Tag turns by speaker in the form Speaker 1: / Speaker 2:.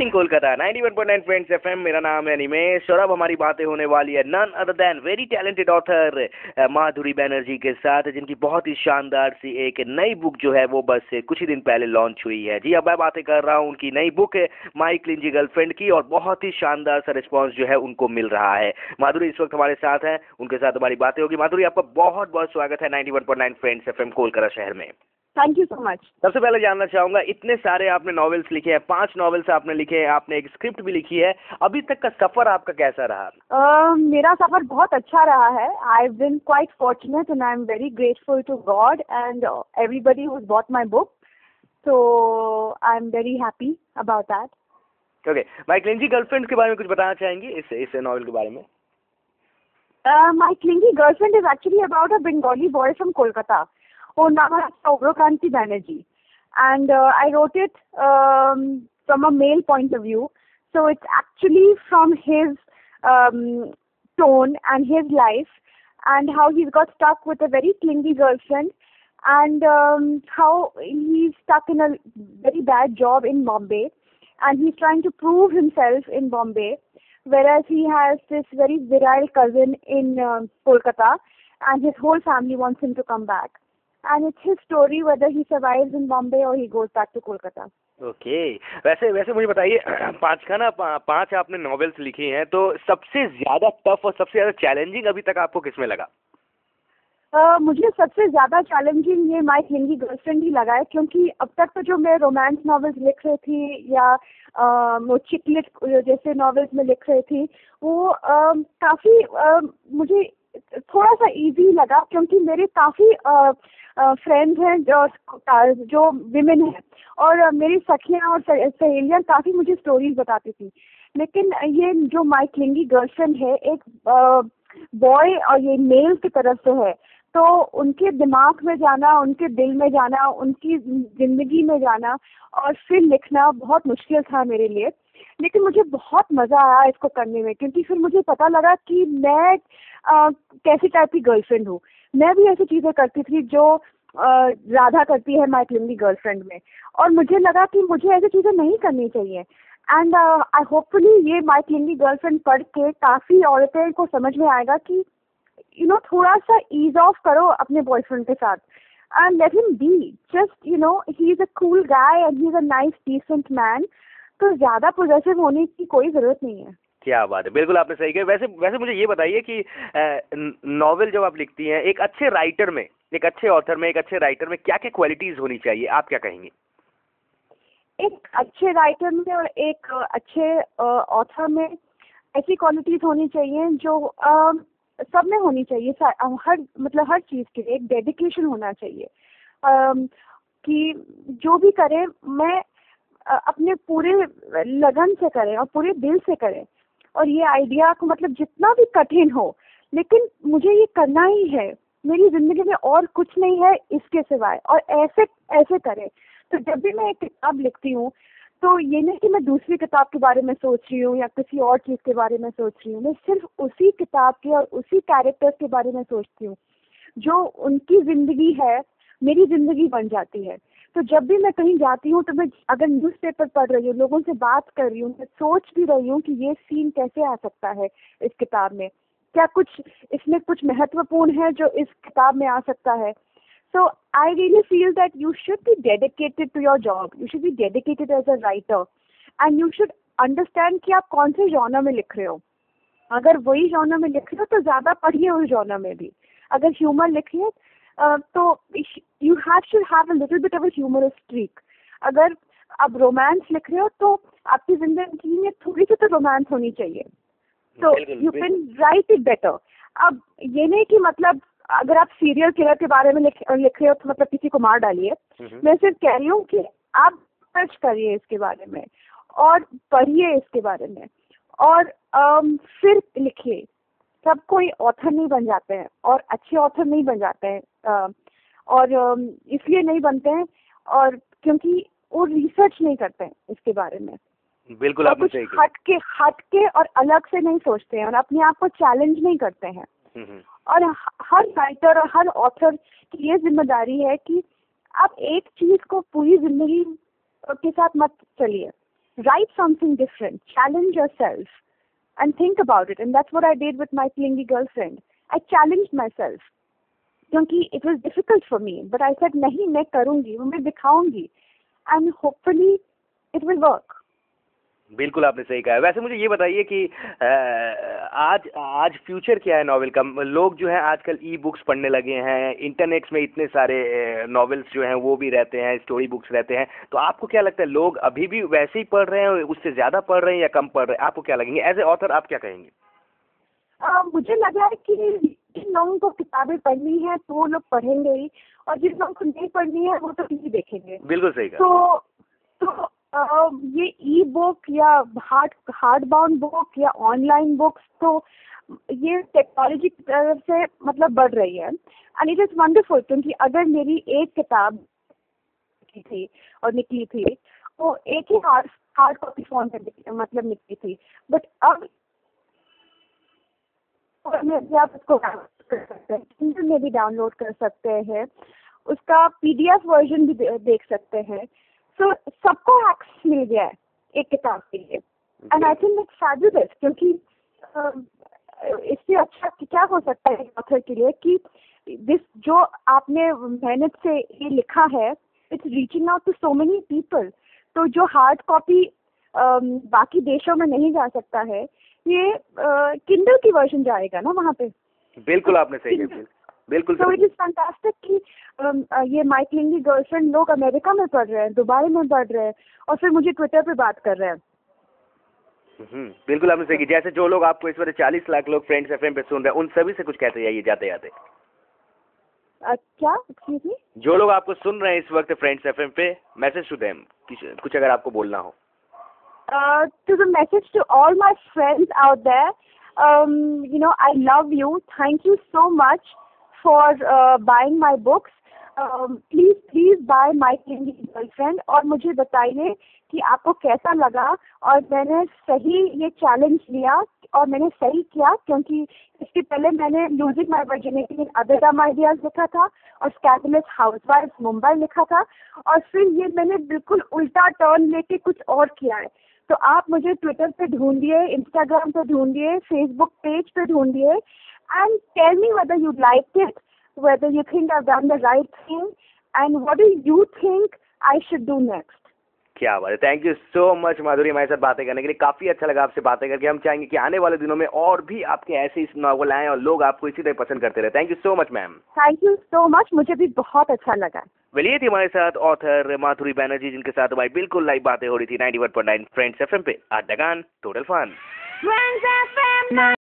Speaker 1: इन Kolkata 91.9 friends FM. मेरा नाम है निमेश और अब हमारी बातें होने वाली है none other than very talented author Madhuri Banerjee के साथ, जिनकी बहुत ही शानदार सी एक नई बुक जो है वो बस कुछ ही दिन पहले लॉन्च हुई है। जी, अब मैं बातें कर रहा हूँ उनकी नई बुक माई क्लिंजी गर्लफ्रेंड की, और बहुत ही शानदार सा रिस्पॉन्स जो है उनको मिल रहा है। माधुरी इस वक्त हमारे साथ हैं, उनके साथ हमारी बातें होगी। माधुरी, आपका बहुत बहुत स्वागत है 91.9 फ्रेंड्स एफएम कोलकाता शहर में।
Speaker 2: Thank you so much.
Speaker 1: सबसे पहले जानना चाहूंगा, इतने सारे आपने नॉवेल्स लिखे हैं, 5 नॉवेल्स आपने लिखे हैं, आपने एक स्क्रिप्ट भी लिखी है, अभी तक का सफर आपका कैसा रहा?
Speaker 2: मेरा सफर बहुत अच्छा रहा है। I have been quite fortunate and I am very grateful to God and everybody who has bought my book, so I am very happy about that.
Speaker 1: Okay, my clingy girlfriend के बारे में कुछ बताना चाहेंगी इस नॉवेल के बारे में?
Speaker 2: My clingy girlfriend is actually about a Bengali boy from Kolkata whose name is Sogro-Kranti Banerjee, and I wrote it from a male point of view, so it's actually from his tone and his life and how he's got stuck with a very clingy girlfriend, and how he's stuck in a very bad job in Bombay and he's trying to prove himself in Bombay, whereas he has this very virile cousin in Kolkata and his whole family wants him to come back. And it's his story whether he survives in Bombay or he goes back to Kolkata.
Speaker 1: Okay, वैसे मुझे बताइए, 5 आपने novels लिखी हैं, तो सबसे ज्यादा tough और सबसे ज्यादा चैलेंजिंग अभी तक आपको किसमें लगा?
Speaker 2: मुझे सबसे ज्यादा चैलेंजिंग ये माई क्लिंजी गर्लफ्रेंड ही लगा है, क्योंकि अब तक तो जो मैं रोमांस नॉवेल्स लिख रही थी या वो चिकलिट जैसे नॉवेल्स में लिख रही थी, वो काफी मुझे थोड़ा सा इजी लगा, क्योंकि मेरे काफी फ्रेंड्स हैं जो विमेन हैं और मेरी सखियां और सहेलियां काफी मुझे स्टोरीज बताती थी। लेकिन ये जो माई क्लिंगी गर्लफ्रेंड है एक बॉय और ये मेल की तरफ से है, तो उनके दिमाग में जाना, उनके दिल में जाना, उनकी जिंदगी में जाना और फिर लिखना बहुत मुश्किल था मेरे लिए। लेकिन मुझे बहुत मजा आया इसको करने में, क्योंकि फिर मुझे पता लगा कि मैं कैसी टाइप की गर्लफ्रेंड हूँ। मैं भी ऐसी चीजें करती थी जो राधा करती है माई क्लिंगी गर्लफ्रेंड में, और मुझे लगा कि मुझे ऐसी चीजें नहीं करनी चाहिए। एंड आई होपफुली ये माई क्लिंगी गर्लफ्रेंड पढ़ के काफी औरतें को समझ में आएगा कि थोड़ा सा ईज ऑफ करो अपने बॉयफ्रेंड के साथ and let him be just he is a cool guy and he is a nice decent man, तो ज्यादा पॉजिटिव होने की कोई जरूरत नहीं है।
Speaker 1: क्या बात है, बिल्कुल आपने सही कहा। वैसे मुझे ये बताइए कि नॉवेल जब आप लिखती हैं, एक अच्छे राइटर में, एक अच्छे ऑथर में, एक अच्छे राइटर में क्या क्या क्वालिटीज होनी चाहिए, आप क्या कहेंगे?
Speaker 2: एक अच्छे राइटर में और एक अच्छे ऑथर में ऐसी क्वालिटीज होनी चाहिए जो सब में होनी चाहिए। हर चीज के लिए एक डेडिकेशन होना चाहिए, कि जो भी करे मैं अपने पूरे लगन से करें और पूरे दिल से करें, और ये आइडिया को जितना भी कठिन हो, लेकिन मुझे ये करना ही है, मेरी जिंदगी में और कुछ नहीं है इसके सिवाय, और ऐसे करें। तो जब भी मैं एक किताब लिखती हूँ तो ये नहीं कि मैं दूसरी किताब के बारे में सोच रही हूँ या किसी और चीज के बारे में सोच रही हूँ, मैं सिर्फ उसी किताब के और उसी कैरेक्टर्स के बारे में सोचती हूँ। जो उनकी जिंदगी है मेरी जिंदगी बन जाती है। तो जब भी मैं कहीं जाती हूँ तो मैं अगर न्यूज़पेपर पढ़ रही हूँ, लोगों से बात कर रही हूँ, मैं सोच भी रही हूँ कि ये सीन कैसे आ सकता है इस किताब में, क्या कुछ इसमें कुछ महत्वपूर्ण है जो इस किताब में आ सकता है। So I really feel that you should be dedicated to your job. You should be dedicated as a writer, and you should understand कि आप कौन से genre में लिख रहे हो। अगर वही genre में लिख रहे हो तो ज्यादा पढ़िए उस genre में भी। अगर ह्यूमर लिखिए तो you should have a little bit of a humorous streak. अगर आप रोमांस लिख रहे हो तो आपकी जिंदगी में थोड़ी सी तो रोमांस होनी चाहिए। So you can write it better. अब ये नहीं कि अगर आप सीरियल किलर के बारे में लिख रहे हो तो किसी को मार डालिए। मैं सिर्फ कह रही हूँ कि आप सर्च करिए इसके बारे में और पढ़िए इसके बारे में और फिर लिखिए। सब कोई ऑथर नहीं बन जाते हैं और अच्छे ऑथर नहीं बन जाते हैं, और इसलिए नहीं बनते हैं और क्योंकि वो रिसर्च नहीं करते हैं इसके बारे में।
Speaker 1: बिल्कुल आपने सही
Speaker 2: कहा। हट के और अलग से नहीं सोचते हैं और अपने आप को चैलेंज नहीं करते हैं। और हर राइटर और हर ऑथर की ये जिम्मेदारी है कि आप एक चीज को पूरी जिंदगी के साथ मत चलिए। write something different, challenge yourself and think about it. And that's what I did with My Clingy Girlfriend. I challenged myself क्योंकि it was difficult for me, but I said नहीं, मैं करूँगी, मैं दिखाऊंगी, and hopefully it will work.
Speaker 1: बिल्कुल आपने सही कहा। वैसे मुझे ये बताइए कि आज फ्यूचर क्या है नॉवेल का? लोग जो है आजकल ई बुक्स पढ़ने लगे हैं, इंटरनेट में इतने सारे नॉवेल्स जो हैं वो भी रहते हैं, स्टोरी बुक्स रहते हैं, तो आपको क्या लगता है लोग अभी भी वैसे ही पढ़ रहे हैं, उससे ज़्यादा पढ़ रहे हैं या कम पढ़ रहे हैं? आपको क्या लगेंगे एज ए ऑथर, आप क्या कहेंगे?
Speaker 2: मुझे लगा है कि जिन लोगों को किताबें पढ़नी है तो वो लोग पढ़ेंगे ही, और जिन लोगों को नहीं पढ़नी है वो तो टीवी देखेंगे।
Speaker 1: बिल्कुल सही कहा।
Speaker 2: तो ये ई बुक या हार्ड बाउंड बुक या ऑनलाइन बुक्स, तो ये टेक्नोलॉजी की तरफ से मतलब बढ़ रही है, एंड इट इज वंडरफुल। क्योंकि अगर मेरी एक किताब थी और निकली थी, वो एक ही हार्ड कॉपी फॉर्म में मतलब निकली थी, बट अब आप उसको डाउनलोड कर सकते हैं, किंडल में भी डाउनलोड कर सकते हैं, उसका पीडीएफ वर्जन भी देख सकते हैं। सो सबको एक्सेस मिल गया है एक किताब के लिए, and I think it's fabulous. क्योंकि इससे अच्छा क्या हो सकता है ऑथर के लिए कि जो आपने मेहनत से ये लिखा है, it's reaching out to so many people. तो जो हार्ड कॉपी बाकी देशों में नहीं जा सकता है, ये किंडल की वर्जन जाएगा ना वहाँ पे।
Speaker 1: बिल्कुल आपने सही कहा। बिल्कुल।
Speaker 2: तो इट इज फैंटास्टिक कि ये माय क्लिंगी गर्लफ्रेंड लोग अमेरिका में पढ़ रहे हैं, दुबई में पढ़ रहे हैं, और फिर मुझे ट्विटर पे बात कर रहे हैं।
Speaker 1: बिल्कुल आपने सही कहा। जैसे जो लोग आपको इस वक्त 40 लाख लोग फ्रेंड्स एफएम पे सुन रहे हैं, उन सभी से कुछ कहते जाइए जाते जाते।
Speaker 2: क्या? Excuse me?
Speaker 1: जो लोग आपको सुन रहे हैं इस वक्त फ्रेंड्स एफएम पे, मैसेज टू देम, कुछ अगर आपको बोलना हो।
Speaker 2: To the message to all my friends out there, I love you. Thank you so much for buying my books. Please buy My Clingy Girlfriend, और मुझे बताइए कि आपको कैसा लगा, और मैंने सही ये चैलेंज लिया और मैंने सही किया। क्योंकि इसके पहले मैंने losing my virginity in other डम आइडियाज लिखा था और स्कैंडलस हाउसवाइफ मुंबई लिखा था, और फिर ये मैंने बिल्कुल उल्टा टर्न लेके कुछ और किया है। तो आप मुझे ट्विटर पे ढूंढिए, इंस्टाग्राम पे ढूंढिए, फेसबुक पेज पे ढूंढिए, and tell me whether you liked it, whether you think I've done the right thing, and what do you think I should do next.
Speaker 1: क्या बात है। थैंक यू सो मच माधुरी, हमारे साथ बातें करने के लिए। काफी अच्छा लगा आपसे बातें करके। हम चाहेंगे कि आने वाले दिनों में और भी आपके ऐसे इस नॉवल आए और लोग आपको इसी तरह पसंद करते रहे। Thank you so much ma'am.
Speaker 2: Thank you so much, मुझे भी बहुत अच्छा लगा।
Speaker 1: ये थी हमारे साथ ऑथर माधुरी बैनर्जी, जिनके साथ हमारी बिल्कुल लाइव बातें हो रही थी 91.9 फ्रेंड्स एफएम पे। आज डगान टोटल फन।